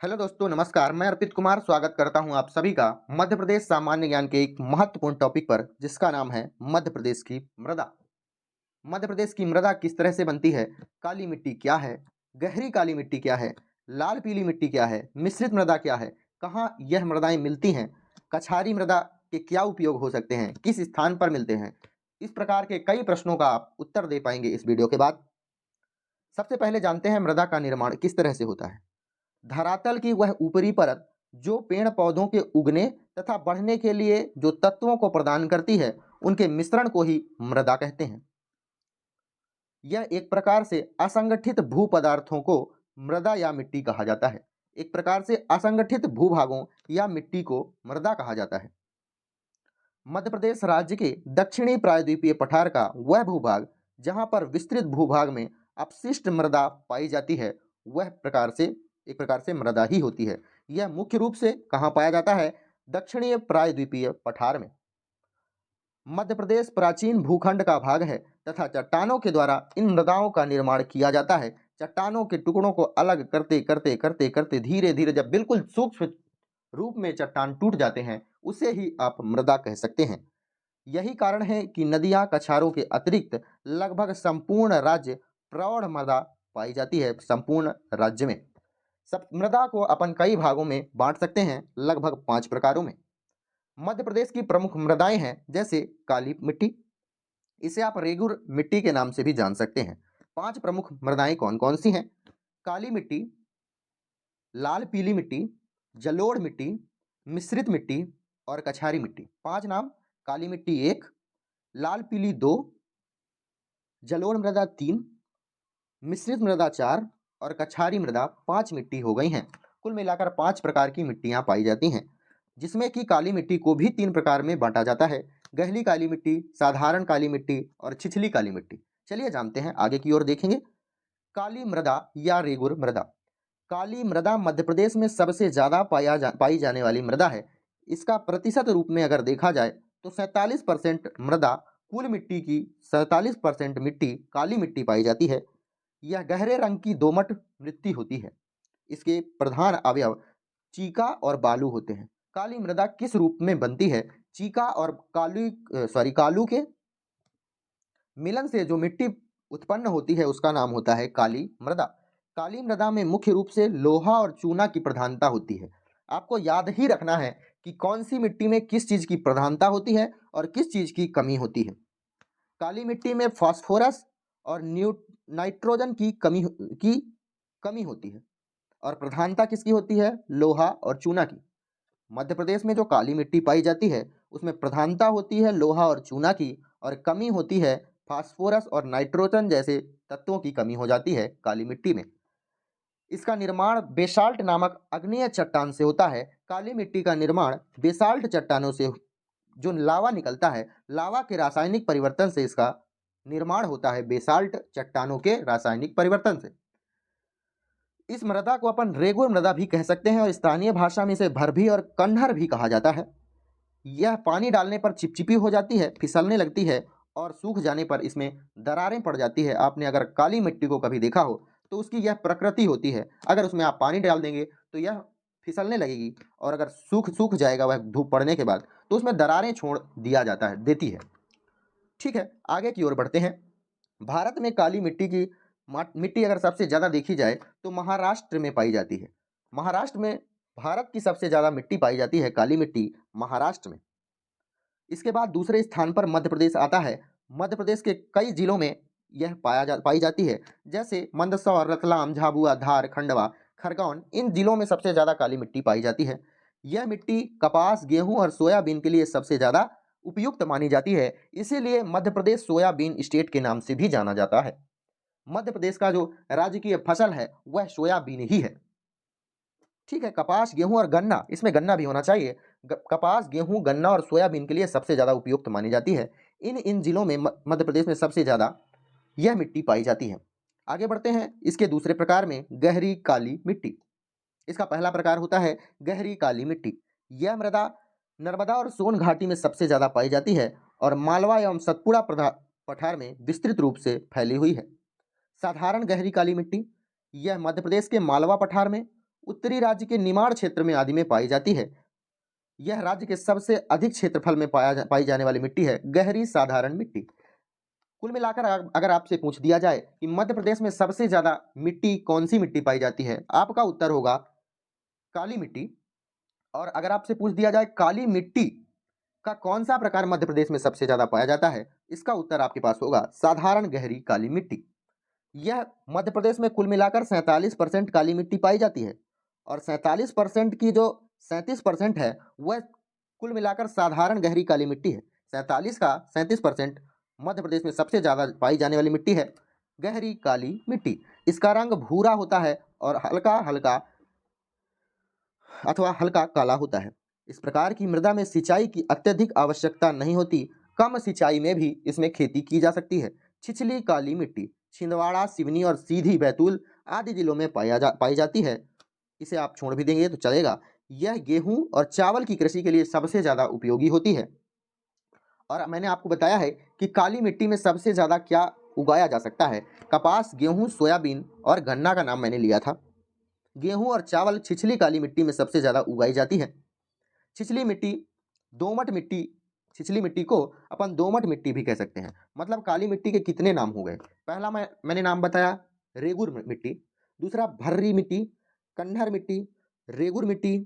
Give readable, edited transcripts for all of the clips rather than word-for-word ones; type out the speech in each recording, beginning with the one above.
Hello दोस्तों, नमस्कार। मैं अर्पित कुमार स्वागत करता हूं आप सभी का मध्य प्रदेश सामान्य ज्ञान के एक महत्वपूर्ण टॉपिक पर, जिसका नाम है मध्य प्रदेश की मृदा। मध्य प्रदेश की मृदा किस तरह से बनती है, काली मिट्टी क्या है, गहरी काली मिट्टी क्या है, लाल पीली मिट्टी क्या है, मिश्रित मृदा क्या है, कहाँ यह मृदाएं मिलती हैं, कछारी मृदा के क्या उपयोग हो सकते हैं, किस स्थान पर मिलते हैं। इस प्रकार के कई प्रश्नों का आप उत्तर दे पाएंगे इस वीडियो के बाद। सबसे पहले जानते हैं मृदा का निर्माण किस तरह से होता है। धरातल की वह ऊपरी परत जो पेड़ पौधों के उगने तथा बढ़ने के लिए जो तत्वों को प्रदान करती है, उनके मिश्रण को ही मृदा कहते हैं। यह एक प्रकार से असंगठित भू पदार्थों को मृदा या मिट्टी कहा जाता है। एक प्रकार से असंगठित भूभागों या मिट्टी को मृदा कहा जाता है। मध्य प्रदेश राज्य के दक्षिणी प्रायद्वीपीय पठार का वह भूभाग जहां पर विस्तृत भूभाग में अपशिष्ट मृदा पाई जाती है, वह एक प्रकार से मृदा ही होती है। यह मुख्य रूप से कहाँ पाया जाता है? दक्षिणी प्रायद्वीपीय पठार में। मध्य प्रदेश प्राचीन भूखंड का भाग है तथा चट्टानों के द्वारा इन मृदाओं का निर्माण किया जाता है। चट्टानों के टुकड़ों को अलग करते करते करते करते धीरे धीरे जब बिल्कुल सूक्ष्म रूप में चट्टान टूट जाते हैं, उसे ही आप मृदा कह सकते हैं। यही कारण है कि नदियां कछारों के अतिरिक्त लगभग संपूर्ण राज्य प्रौढ़ मृदा पाई जाती है। संपूर्ण राज्य में सब मृदा को अपन कई भागों में बांट सकते हैं, लगभग 5 प्रकारों में। मध्य प्रदेश की प्रमुख मृदाएं हैं जैसे काली मिट्टी, इसे आप रेगुर मिट्टी के नाम से भी जान सकते हैं। 5 प्रमुख मृदाएं कौन कौन सी हैं? काली मिट्टी, लाल पीली मिट्टी, जलोढ़ मिट्टी, मिश्रित मिट्टी और कछारी मिट्टी। 5 नाम। काली मिट्टी 1, लाल पीली 2, जलोढ़ मृदा 3, मिश्रित मृदा 4 और कछारी मृदा 5 मिट्टी हो गई हैं। कुल मिलाकर 5 प्रकार की मिट्टियां पाई जाती हैं, जिसमें कि काली मिट्टी को भी 3 प्रकार में बांटा जाता है: गहली काली मिट्टी, साधारण काली मिट्टी और छिछली काली मिट्टी। चलिए जानते हैं, आगे की ओर देखेंगे। काली मृदा या रेगुर मृदा। काली मृदा मध्य प्रदेश में सबसे ज्यादा पाई जाने वाली मृदा है। इसका प्रतिशत रूप में अगर देखा जाए तो 47% मृदा कुल मिट्टी की 47% मिट्टी काली मिट्टी पाई जाती है। यह गहरे रंग की दोमट मिट्टी होती है। इसके प्रधान अवयव चीका और बालू होते हैं। काली मृदा किस रूप में बनती है? चीका और कालू के मिलन से जो मिट्टी उत्पन्न होती है, उसका नाम होता है काली मृदा। काली मृदा में मुख्य रूप से लोहा और चूना की प्रधानता होती है। आपको याद ही रखना है कि कौन सी मिट्टी में किस चीज की प्रधानता होती है और किस चीज की कमी होती है। काली मिट्टी में फास्फोरस और नाइट्रोजन की कमी होती है और प्रधानता किसकी होती है? लोहा और चूना की। मध्य प्रदेश में जो काली मिट्टी पाई जाती है, उसमें प्रधानता होती है लोहा और चूना की और कमी होती है फास्फोरस और नाइट्रोजन जैसे तत्वों की कमी हो जाती है काली मिट्टी में। इसका निर्माण बेसाल्ट नामक आग्नेय चट्टान से होता है। काली मिट्टी का निर्माण बेसाल्ट चट्टानों से जो लावा निकलता है, लावा के रासायनिक परिवर्तन से इसका निर्माण होता है, बेसाल्ट चट्टानों के रासायनिक परिवर्तन से। इस मृदा को अपन रेगुर मृदा भी कह सकते हैं और स्थानीय भाषा में इसे भरभी और कन्हर भी कहा जाता है। यह पानी डालने पर चिपचिपी हो जाती है, फिसलने लगती है और सूख जाने पर इसमें दरारें पड़ जाती है। आपने अगर काली मिट्टी को कभी देखा हो तो उसकी यह प्रकृति होती है। अगर उसमें आप पानी डाल देंगे तो यह फिसलने लगेगी और अगर सूख सूख जाएगा वह धूप पड़ने के बाद, तो उसमें दरारें छोड़ दिया जाता है देती है। ठीक है, आगे की ओर बढ़ते हैं। भारत में काली मिट्टी की मिट्टी अगर सबसे ज़्यादा देखी जाए तो महाराष्ट्र में पाई जाती है। महाराष्ट्र में भारत की सबसे ज़्यादा मिट्टी पाई जाती है, काली मिट्टी महाराष्ट्र में। इसके बाद दूसरे स्थान पर मध्य प्रदेश आता है। मध्य प्रदेश के कई जिलों में यह पाई जाती है, जैसे मंदसौर, रतलाम, झाबुआ, धार, खंडवा, खरगोन। इन जिलों में सबसे ज़्यादा काली मिट्टी पाई जाती है। यह मिट्टी कपास, गेहूं और सोयाबीन के लिए सबसे ज़्यादा उपयुक्त मानी जाती है। इसीलिए मध्य प्रदेश सोयाबीन स्टेट के नाम से भी जाना जाता है। मध्य प्रदेश का जो राजकीय फसल है वह सोयाबीन ही है। ठीक है, कपास, गेहूं और गन्ना, इसमें गन्ना भी होना चाहिए। कपास, गेहूं, गन्ना और सोयाबीन के लिए सबसे ज़्यादा उपयुक्त मानी जाती है। इन जिलों में मध्य प्रदेश में सबसे ज़्यादा यह मिट्टी पाई जाती है। आगे बढ़ते हैं इसके दूसरे प्रकार में, गहरी काली मिट्टी। इसका पहला प्रकार होता है गहरी काली मिट्टी। यह मृदा नर्मदा और सोन घाटी में सबसे ज़्यादा पाई जाती है और मालवा एवं सतपुड़ा पठार में विस्तृत रूप से फैली हुई है। साधारण गहरी काली मिट्टी, यह मध्य प्रदेश के मालवा पठार में उत्तरी राज्य के निमाड़ क्षेत्र में आदि में पाई जाती है। यह राज्य के सबसे अधिक क्षेत्रफल में पाई जाने वाली मिट्टी है गहरी साधारण मिट्टी। कुल मिलाकर अगर आपसे पूछ दिया जाए कि मध्य प्रदेश में सबसे ज्यादा मिट्टी कौन सी मिट्टी पाई जाती है, आपका उत्तर होगा काली मिट्टी। और अगर आपसे पूछ दिया जाए काली मिट्टी का कौन सा प्रकार मध्य प्रदेश में सबसे ज्यादा पाया जाता है, इसका उत्तर आपके पास होगा साधारण गहरी काली मिट्टी। यह मध्य प्रदेश में कुल मिलाकर 47% काली मिट्टी पाई जाती है और 47% की जो 37% है वह कुल मिलाकर साधारण गहरी काली मिट्टी है। 47 का 37% मध्य प्रदेश में सबसे ज्यादा पाई जाने वाली मिट्टी है गहरी काली मिट्टी। इसका रंग भूरा होता है और हल्का हल्का अथवा हल्का काला होता है। इस प्रकार की मृदा में सिंचाई की अत्यधिक आवश्यकता नहीं होती, कम सिंचाई में भी इसमें खेती की जा सकती है। छिछली काली मिट्टी छिंदवाड़ा, सिवनी और सीधी, बैतूल आदि जिलों में पाई जाती है। इसे आप छोड़ भी देंगे तो चलेगा। यह गेहूं और चावल की कृषि के लिए सबसे ज्यादा उपयोगी होती है। और मैंने आपको बताया है कि काली मिट्टी में सबसे ज्यादा क्या उगाया जा सकता है। कपास, गेहूं, सोयाबीन और गन्ना का नाम मैंने लिया था। गेहूं और चावल छिछली काली मिट्टी में सबसे ज्यादा उगाई जाती है। छिछली मिट्टी, दोमट मिट्टी, छिछली मिट्टी को अपन दोमट मिट्टी भी कह सकते हैं। मतलब काली मिट्टी के कितने नाम हो गए। पहला मैंने नाम बताया रेगुर मिट्टी, दूसरा भर्री मिट्टी, कंडहर मिट्टी, रेगुर मिट्टी,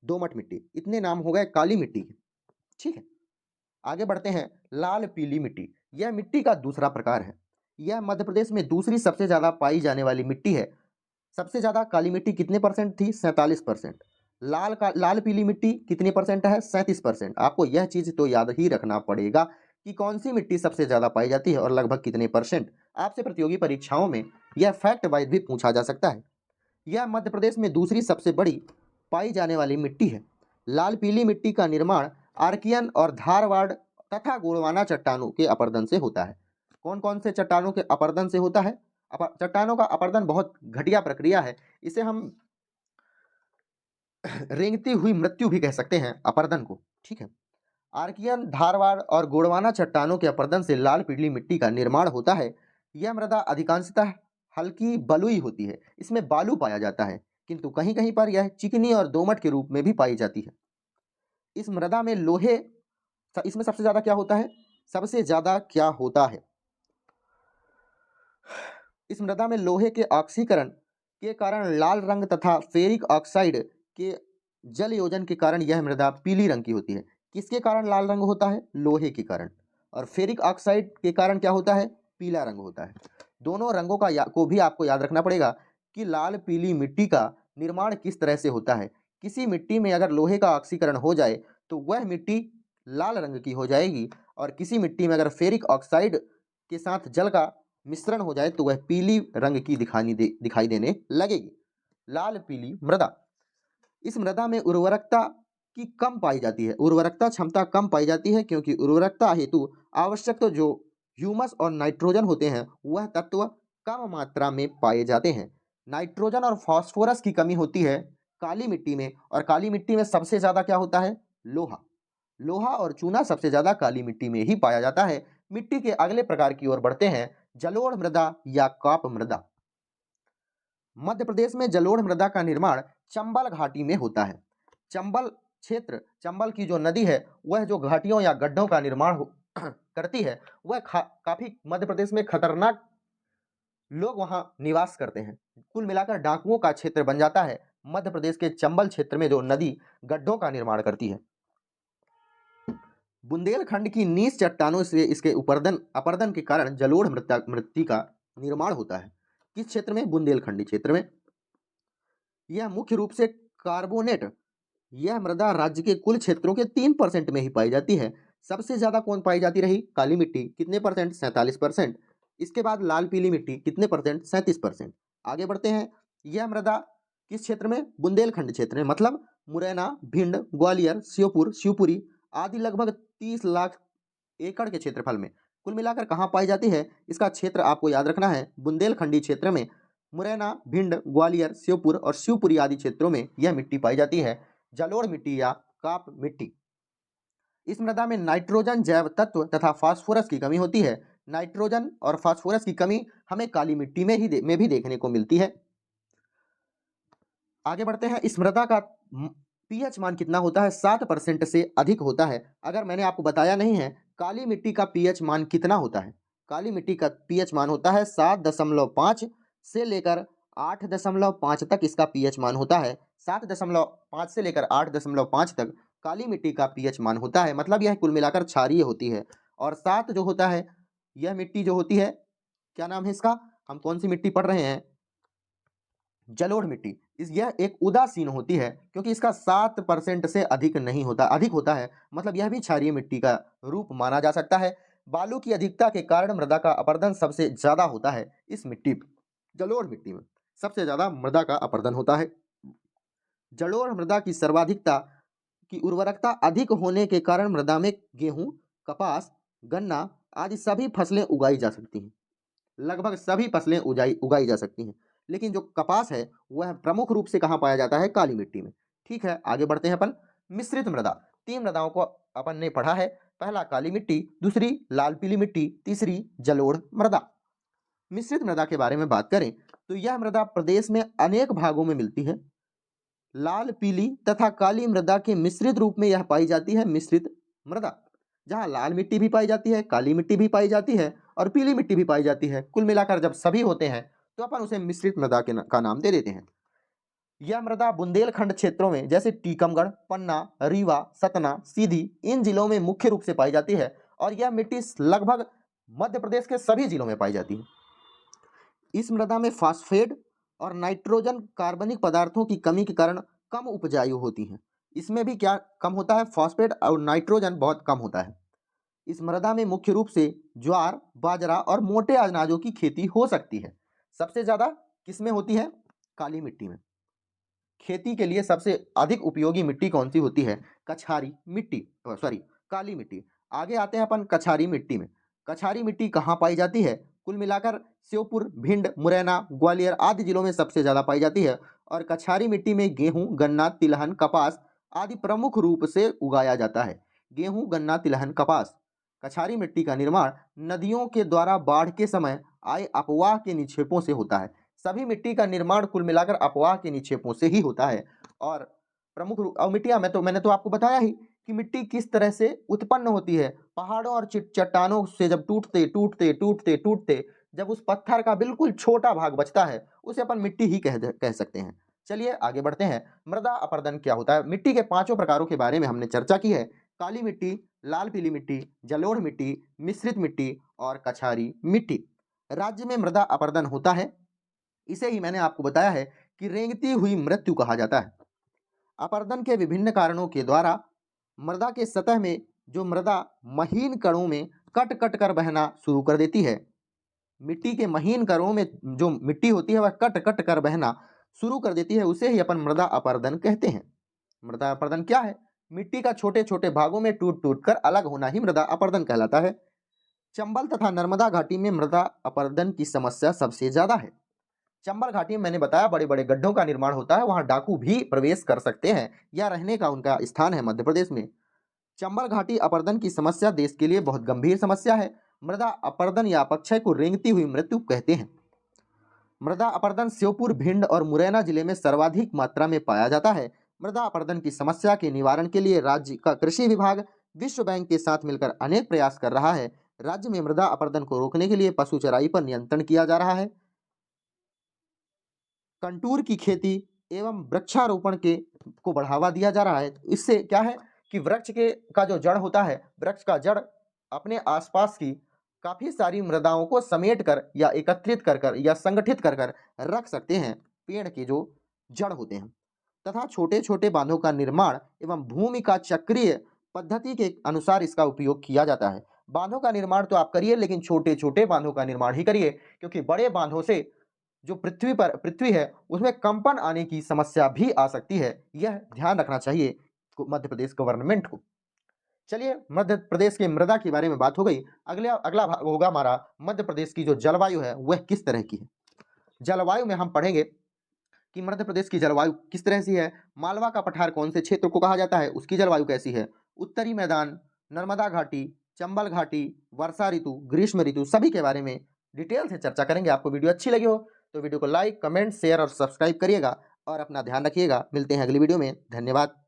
दोमट मिट्टी, इतने नाम हो गए काली मिट्टी के। ठीक है, आगे बढ़ते हैं। लाल पीली मिट्टी, यह मिट्टी का दूसरा प्रकार है। यह मध्य प्रदेश में दूसरी सबसे ज्यादा पाई जाने वाली मिट्टी है। सबसे ज्यादा काली मिट्टी कितने परसेंट थी? 47%। लाल पीली मिट्टी कितने परसेंट है? 37%। आपको यह चीज तो याद ही रखना पड़ेगा कि कौन सी मिट्टी सबसे ज्यादा पाई जाती है और लगभग कितने परसेंट। आपसे प्रतियोगी परीक्षाओं में यह फैक्ट वाइज भी पूछा जा सकता है। यह मध्य प्रदेश में दूसरी सबसे बड़ी पाई जाने वाली मिट्टी है। लाल पीली मिट्टी का निर्माण आर्कियन और धारवाड़ तथा गोंडवाना चट्टानों के अपरदन से होता है। कौन कौन से चट्टानों के अपरदन से होता है? चट्टानों का अपरदन बहुत घटिया प्रक्रिया है। इसे हम रेंगती हुई मृत्यु भी कह सकते हैं अपरदन को। ठीक है, आर्कियन, धारवाड़ और गोंडवाना चट्टानों के अपरदन से लाल पीली मिट्टी का निर्माण होता है। यह मृदा अधिकांशतः हल्की बलुई होती है। इसमें बालू पाया जाता है, किंतु कहीं कहीं पर यह चिकनी और दोमट के रूप में भी पाई जाती है। इस मृदा में लोहे, इसमें सबसे ज्यादा क्या होता है? सबसे ज्यादा क्या होता है? इस मृदा में लोहे के ऑक्सीकरण के कारण लाल रंग तथा फेरिक ऑक्साइड के जल योजन के कारण यह मृदा पीली रंग की होती है। किसके कारण लाल रंग होता है? लोहे के कारण। और फेरिक ऑक्साइड के कारण क्या होता है? पीला रंग होता है। दोनों रंगों को भी आपको याद रखना पड़ेगा कि लाल पीली मिट्टी का निर्माण किस तरह से होता है। किसी मिट्टी में अगर लोहे का ऑक्सीकरण हो जाए तो वह मिट्टी लाल रंग की हो जाएगी, और किसी मिट्टी में अगर फेरिक ऑक्साइड के साथ जल का मिश्रण हो जाए तो वह पीली रंग की दिखाई देने लगेगी। लाल पीली मृदा, इस मृदा में उर्वरकता की कम पाई जाती है। उर्वरकता क्षमता कम पाई जाती है क्योंकि उर्वरकता हेतु आवश्यक तो जो ह्यूमस और नाइट्रोजन होते हैं वह तत्व कम मात्रा में पाए जाते हैं। नाइट्रोजन और फास्फोरस की कमी होती है काली मिट्टी में, और काली मिट्टी में सबसे ज्यादा क्या होता है? लोहा। लोहा और चूना सबसे ज्यादा काली मिट्टी में ही पाया जाता है। मिट्टी के अगले प्रकार की ओर बढ़ते हैं, जलोढ़ मृदा या काप मृदा। मध्य प्रदेश में जलोढ़ मृदा का निर्माण चंबल घाटी में होता है। चंबल क्षेत्र, चंबल की जो नदी है वह जो घाटियों या गड्ढों का निर्माण करती है वह काफी मध्य प्रदेश में खतरनाक लोग वहां निवास करते हैं। कुल मिलाकर डाकुओं का क्षेत्र बन जाता है मध्य प्रदेश के चंबल क्षेत्र में जो नदी गड्ढों का निर्माण करती है। बुंदेलखंड की नीच चट्टानों से इसके अपरदन के कारण जलोढ़ मृत्ति का निर्माण होता है। किस क्षेत्र में? बुंदेलखंडी क्षेत्र में। यह मुख्य रूप से कार्बोनेट, यह मृदा राज्य के कुल क्षेत्रों के 3% में ही पाई जाती है। सबसे ज्यादा कौन पाई जाती रही? काली मिट्टी। कितने परसेंट? 47%। इसके बाद लाल पीली मिट्टी कितने परसेंट? 37%। आगे बढ़ते हैं। यह मृदा किस क्षेत्र में? बुंदेलखंड क्षेत्र में, मतलब मुरैना, भिंड, ग्वालियर, श्योपुर, शिवपुरी आदि लगभग 30 लाख एकड़ के क्षेत्रफल में कुल मिलाकर कहाँ पाई जाती है? इसका क्षेत्र आपको याद रखना है, बुंदेलखंडी क्षेत्र में। मुरैना, भिंड, ग्वालियर, श्योपुर और शिवपुरी आदि क्षेत्रों में यह मिट्टी पाई जाती है, जलोढ़ मिट्टी या काप मिट्टी। इस मृदा में नाइट्रोजन जैव तत्व तथा फास्फोरस की कमी होती है। नाइट्रोजन और फास्फोरस की कमी हमें काली मिट्टी में भी देखने को मिलती है। आगे बढ़ते हैं। इस मृदा का पीएच मान कितना होता है? 7% से अधिक होता है। अगर मैंने आपको बताया नहीं है, काली मिट्टी का पीएच मान कितना होता है? काली मिट्टी का पीएच मान होता है 7.5 से लेकर 8.5 तक इसका पीएच मान होता है। 7.5 से लेकर 8.5 तक काली मिट्टी का पीएच मान होता है। मतलब यह कुल मिलाकर क्षारीय होती है। और 7 जो होता है, यह मिट्टी जो होती है, क्या नाम है इसका? हम कौन सी मिट्टी पढ़ रहे हैं? जलोढ़ मिट्टी। यह एक उदासीन होती है क्योंकि इसका 7% से अधिक नहीं होता, अधिक होता है। मतलब यह भी क्षारीय मिट्टी का रूप माना जा सकता है। बालू की अधिकता के कारण मृदा का अपरदन सबसे ज्यादा होता है। इस मिट्टी में, जलोढ़ मिट्टी में सबसे ज्यादा मृदा का अपरदन होता है। जलोढ़ मृदा की सर्वाधिकता की उर्वरकता अधिक होने के कारण मृदा में गेहूं, कपास, गन्ना आदि सभी फसलें उगाई जा सकती हैं। लगभग सभी फसलें उगाई जा सकती हैं। लेकिन जो कपास है वह प्रमुख रूप से कहाँ पाया जाता है? काली मिट्टी में। ठीक है, आगे बढ़ते हैं अपन। मिश्रित मृदा। 3 मृदाओं को अपन ने पढ़ा है। पहला काली मिट्टी, दूसरी लाल पीली मिट्टी, तीसरी जलोढ़ मृदा। मिश्रित मृदा के बारे में बात करें तो यह मृदा प्रदेश में अनेक भागों में मिलती है। लाल पीली तथा काली मृदा के मिश्रित रूप में यह पाई जाती है मिश्रित मृदा, जहां लाल मिट्टी भी पाई जाती है, काली मिट्टी भी पाई जाती है और पीली मिट्टी भी पाई जाती है। कुल मिलाकर जब सभी होते हैं तो अपन उसे मिश्रित मृदा का नाम दे देते हैं। यह मृदा बुंदेलखंड क्षेत्रों में जैसे टीकमगढ़, पन्ना, रीवा, सतना, सीधी इन जिलों में मुख्य रूप से पाई जाती है। और यह मिट्टी लगभग मध्य प्रदेश के सभी जिलों में पाई जाती है। इस मृदा में फास्फेट और नाइट्रोजन कार्बनिक पदार्थों की कमी के कारण कम उपजाऊ होती हैं। इसमें भी क्या कम होता है? फास्फेट और नाइट्रोजन बहुत कम होता है। इस मृदा में मुख्य रूप से ज्वार, बाजरा और मोटे अनाजों की खेती हो सकती है। सबसे ज्यादा किसमें होती है? काली मिट्टी में। खेती के लिए सबसे अधिक उपयोगी मिट्टी कौन सी होती है? कछारी मिट्टी, सॉरी काली मिट्टी। आगे आते हैं अपन कछारी मिट्टी में। कछारी मिट्टी कहाँ पाई जाती है? कुल मिलाकर श्योपुर, भिंड, मुरैना, ग्वालियर आदि जिलों में सबसे ज्यादा पाई जाती है। और कछारी मिट्टी में गेहूं, गन्ना, तिलहन, कपास आदि प्रमुख रूप से उगाया जाता है। गेहूं, गन्ना, तिलहन, कपास। कछारी मिट्टी का निर्माण नदियों के द्वारा बाढ़ के समय आए अपवाह के निक्षेपों से होता है। सभी मिट्टी का निर्माण कुल मिलाकर अपवाह के निक्षेपों से ही होता है। और प्रमुख रूप और मिट्टियां मैंने तो आपको बताया ही कि मिट्टी किस तरह से उत्पन्न होती है। पहाड़ों और चट्टानों से जब टूटते टूटते टूटते टूटते जब उस पत्थर का बिल्कुल छोटा भाग बचता है उसे अपन मिट्टी ही कह सकते हैं। चलिए आगे बढ़ते हैं। मृदा अपरदन क्या होता है? मिट्टी के 5 प्रकारों के बारे में हमने चर्चा की है। काली मिट्टी, लाल पीली मिट्टी, जलोढ़ मिट्टी, मिश्रित मिट्टी और कछारी मिट्टी। राज्य में मृदा अपरदन होता है, इसे ही मैंने आपको बताया है कि रेंगती हुई मृत्यु कहा जाता है। अपरदन के विभिन्न कारणों के द्वारा मृदा के सतह में जो मृदा महीन कणों में कट कट कर बहना शुरू कर देती है। मिट्टी के महीन कणों में जो मिट्टी होती है वह कट कट कर बहना शुरू कर देती है, उसे ही अपन मृदा अपरदन कहते हैं। मृदा अपरदन क्या है? मिट्टी का छोटे छोटे भागों में टूट टूट कर अलग होना ही मृदा अपरदन कहलाता है। चंबल तथा नर्मदा घाटी में मृदा अपरदन की समस्या सबसे ज्यादा है। चंबल घाटी में मैंने बताया बड़े बड़े गड्ढों का निर्माण होता है, वहां डाकू भी प्रवेश कर सकते हैं या रहने का उनका स्थान है मध्य प्रदेश में। चंबल घाटी अपरदन की समस्या देश के लिए बहुत गंभीर समस्या है। मृदा अपरदन या अपक्षय को रेंगती हुई मृत्यु कहते हैं। मृदा अपरदन श्योपुर, भिंड और मुरैना जिले में सर्वाधिक मात्रा में पाया जाता है। मृदा अपरदन की समस्या के निवारण के लिए राज्य का कृषि विभाग विश्व बैंक के साथ मिलकर अनेक प्रयास कर रहा है। राज्य में मृदा अपरदन को रोकने के लिए पशु चराई पर नियंत्रण किया जा रहा है। कंटूर की खेती एवं वृक्षारोपण के को बढ़ावा दिया जा रहा है। इससे क्या है कि वृक्ष के का जो जड़ होता है, वृक्ष का जड़ अपने आसपास की काफी सारी मृदाओं को समेट कर या एकत्रित कर कर या संगठित कर कर रख सकते हैं, पेड़ के जो जड़ होते हैं। तथा छोटे छोटे बांधों का निर्माण एवं भूमि का चक्रीय पद्धति के अनुसार इसका उपयोग किया जाता है। बांधों का निर्माण तो आप करिए, लेकिन छोटे छोटे बांधों का निर्माण ही करिए, क्योंकि बड़े बांधों से जो पृथ्वी है उसमें कंपन आने की समस्या भी आ सकती है। यह ध्यान रखना चाहिए मध्य प्रदेश गवर्नमेंट को। चलिए, मध्य प्रदेश के मृदा के बारे में बात हो गई। अगला भाग होगा हमारा मध्य प्रदेश की जो जलवायु है वह किस तरह की है। जलवायु में हम पढ़ेंगे कि मध्य प्रदेश की जलवायु किस तरह से है। मालवा का पठार कौन से क्षेत्र को कहा जाता है, उसकी जलवायु कैसी है। उत्तरी मैदान, नर्मदा घाटी, चंबल घाटी, वर्षा ऋतु, ग्रीष्म ऋतु, सभी के बारे में डिटेल से चर्चा करेंगे। आपको वीडियो अच्छी लगी हो तो वीडियो को लाइक, कमेंट, शेयर और सब्सक्राइब करिएगा। और अपना ध्यान रखिएगा। मिलते हैं अगली वीडियो में। धन्यवाद।